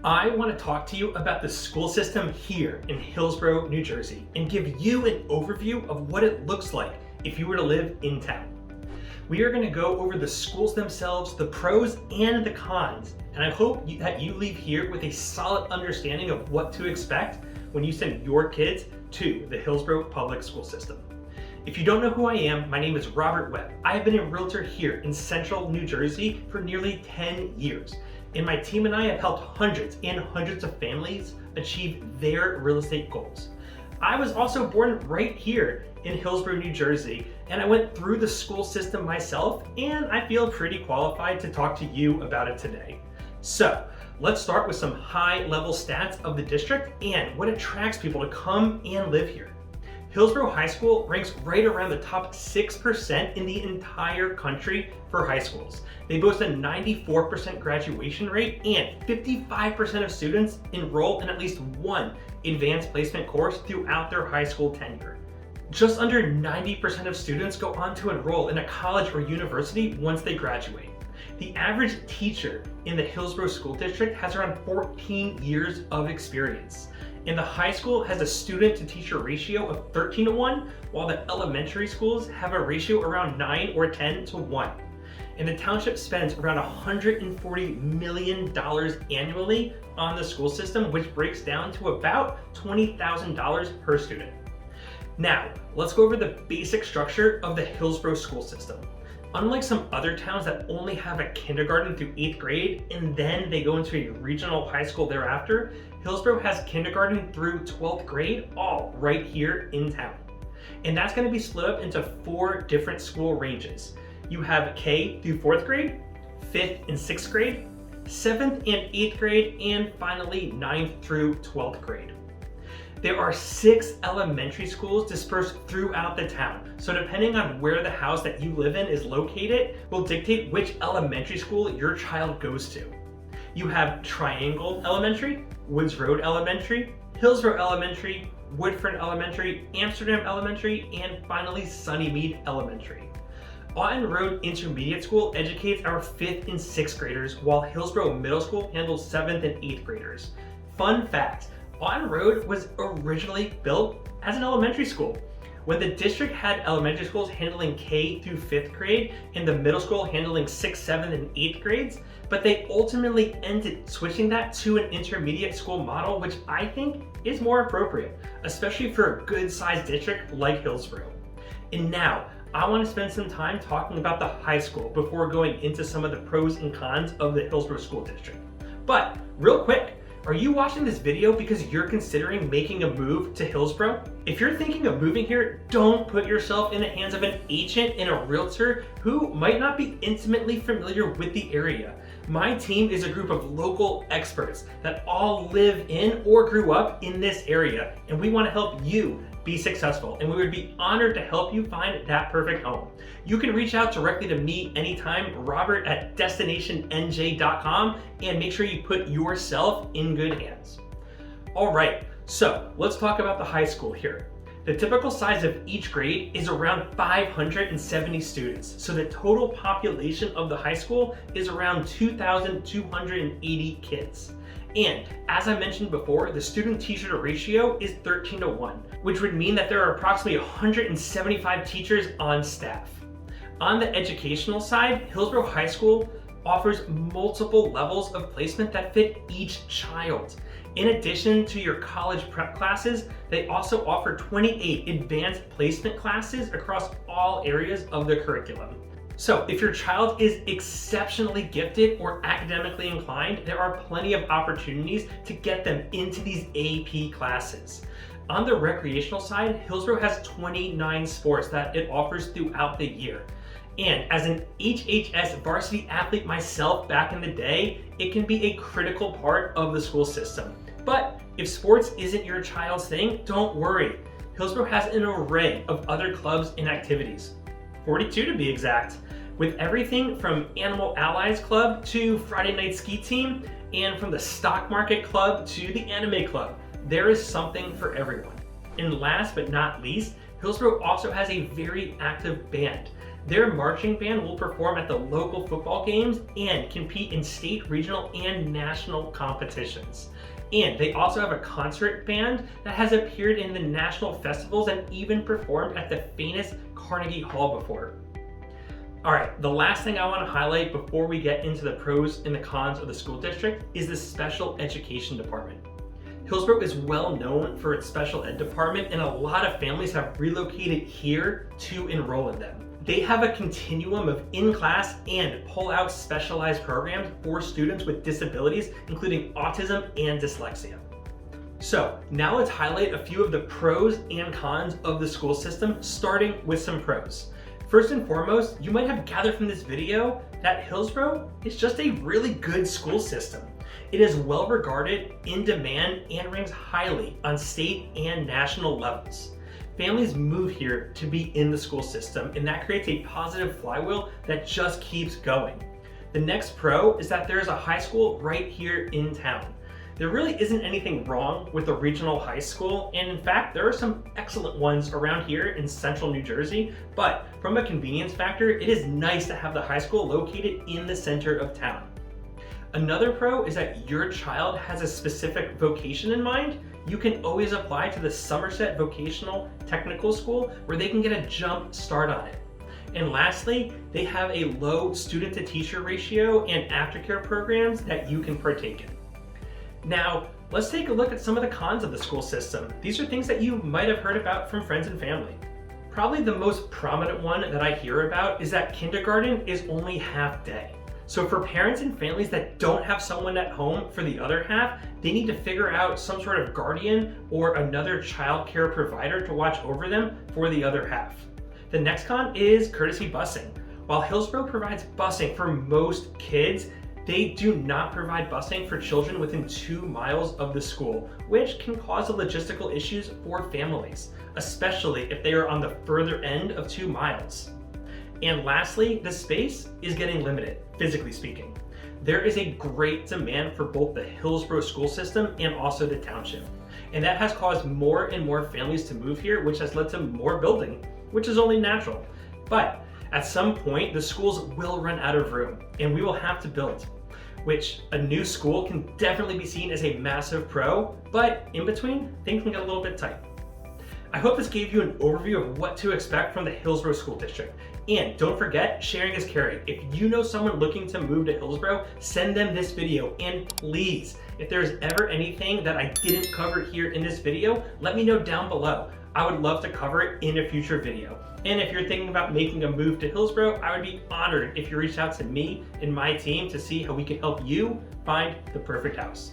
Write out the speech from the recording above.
I want to talk to you about the school system here in Hillsborough, New Jersey, and give you an overview of what it looks like if you were to live in town. We are going to go over the schools themselves, the pros and the cons, and I hope that you leave here with a solid understanding of what to expect when you send your kids to the Hillsborough public school system. If you don't know who I am, my name is Robert Webb. I have been a realtor here in central New Jersey for nearly 10 years. And my team and I have helped hundreds and hundreds of families achieve their real estate goals. I was also born right here in Hillsborough, New Jersey, and I went through the school system myself, and I feel pretty qualified to talk to you about it today. So let's start with some high-level stats of the district and what attracts people to come and live here. Hillsborough High School ranks right around the top 6% in the entire country for high schools. They boast a 94% graduation rate, and 55% of students enroll in at least one advanced placement course throughout their high school tenure. Just under 90% of students go on to enroll in a college or university once they graduate. The average teacher in the Hillsborough School District has around 14 years of experience. And the high school has a student to teacher ratio of 13:1, while the elementary schools have a ratio around 9 or 10:1. And the township spends around $140 million annually on the school system, which breaks down to about $20,000 per student. Now, let's go over the basic structure of the Hillsborough school system. Unlike some other towns that only have a kindergarten through 8th grade and then they go into a regional high school thereafter, Hillsborough has kindergarten through 12th grade all right here in town. And that's going to be split up into 4 different school ranges. You have K through 4th grade, 5th and 6th grade, 7th and 8th grade, and finally 9th through 12th grade. There are 6 elementary schools dispersed throughout the town. So depending on where the house that you live in is located will dictate which elementary school your child goes to. You have Triangle Elementary, Woods Road Elementary, Hillsborough Elementary, Woodford Elementary, Amsterdam Elementary, and finally Sunnymead Elementary. Auten Road Intermediate School educates our 5th and 6th graders, while Hillsborough Middle School handles 7th and 8th graders. Fun fact, Auten Road was originally built as an elementary school. When the district had elementary schools handling K through 5th grade and the middle school handling 6th, 7th, and 8th grades, but they ultimately ended switching that to an intermediate school model, which I think is more appropriate, especially for a good-sized district like Hillsborough. And now, I want to spend some time talking about the high school before going into some of the pros and cons of the Hillsborough School District. But real quick, are you watching this video because you're considering making a move to Hillsborough? If you're thinking of moving here, don't put yourself in the hands of an agent and a realtor who might not be intimately familiar with the area. My team is a group of local experts that all live in or grew up in this area, and we want to help you be successful, and we would be honored to help you find that perfect home. You can reach out directly to me anytime, robert@destinationnj.com, and make sure you put yourself in good hands. All right, so let's talk about the high school here. The typical size of each grade is around 570 students, so the total population of the high school is around 2,280 kids. And as I mentioned before, the student-teacher ratio is 13:1, which would mean that there are approximately 175 teachers on staff. On the educational side, Hillsborough High School offers multiple levels of placement that fit each child. In addition to your college prep classes, they also offer 28 advanced placement classes across all areas of the curriculum. So if your child is exceptionally gifted or academically inclined, there are plenty of opportunities to get them into these AP classes. On the recreational side, Hillsborough has 29 sports that it offers throughout the year. And as an HHS varsity athlete myself back in the day, it can be a critical part of the school system. But if sports isn't your child's thing, don't worry. Hillsborough has an array of other clubs and activities. 42 to be exact, with everything from Animal Allies Club to Friday Night Ski Team, and from the Stock Market Club to the Anime Club. There is something for everyone. And last but not least, Hillsborough also has a very active band. Their marching band will perform at the local football games and compete in state, regional, and national competitions. And they also have a concert band that has appeared in the national festivals and even performed at the famous Carnegie Hall before. All right, the last thing I want to highlight before we get into the pros and the cons of the school district is the special education department. Hillsborough is well known for its special ed department, and a lot of families have relocated here to enroll in them. They have a continuum of in-class and pull-out specialized programs for students with disabilities, including autism and dyslexia. So now let's highlight a few of the pros and cons of the school system, starting with some pros. First and foremost, you might have gathered from this video that Hillsborough is just a really good school system. It is well regarded, in demand, and ranks highly on state and national levels. Families move here to be in the school system, and that creates a positive flywheel that just keeps going. The next pro is that there is a high school right here in town. There really isn't anything wrong with a regional high school, and in fact, there are some excellent ones around here in central New Jersey, but from a convenience factor, it is nice to have the high school located in the center of town. Another pro is that your child has a specific vocation in mind. You can always apply to the Somerset Vocational Technical School where they can get a jump start on it. And lastly, they have a low student to teacher ratio and aftercare programs that you can partake in. Now, let's take a look at some of the cons of the school system. These are things that you might have heard about from friends and family. Probably the most prominent one that I hear about is that kindergarten is only half day. So for parents and families that don't have someone at home for the other half, they need to figure out some sort of guardian or another child care provider to watch over them for the other half. The next con is courtesy busing. While Hillsborough provides busing for most kids, they do not provide busing for children within 2 miles of the school, which can cause logistical issues for families, especially if they are on the further end of 2 miles. And lastly, the space is getting limited, physically speaking. There is a great demand for both the Hillsborough school system and also the township. And that has caused more and more families to move here, which has led to more building, which is only natural. But at some point, the schools will run out of room and we will have to build, which a new school can definitely be seen as a massive pro, but in between, things can get a little bit tight. I hope this gave you an overview of what to expect from the Hillsborough School District. And don't forget, sharing is caring. If you know someone looking to move to Hillsborough, send them this video. And please, if there's ever anything that I didn't cover here in this video, let me know down below. I would love to cover it in a future video. And if you're thinking about making a move to Hillsborough, I would be honored if you reached out to me and my team to see how we can help you find the perfect house.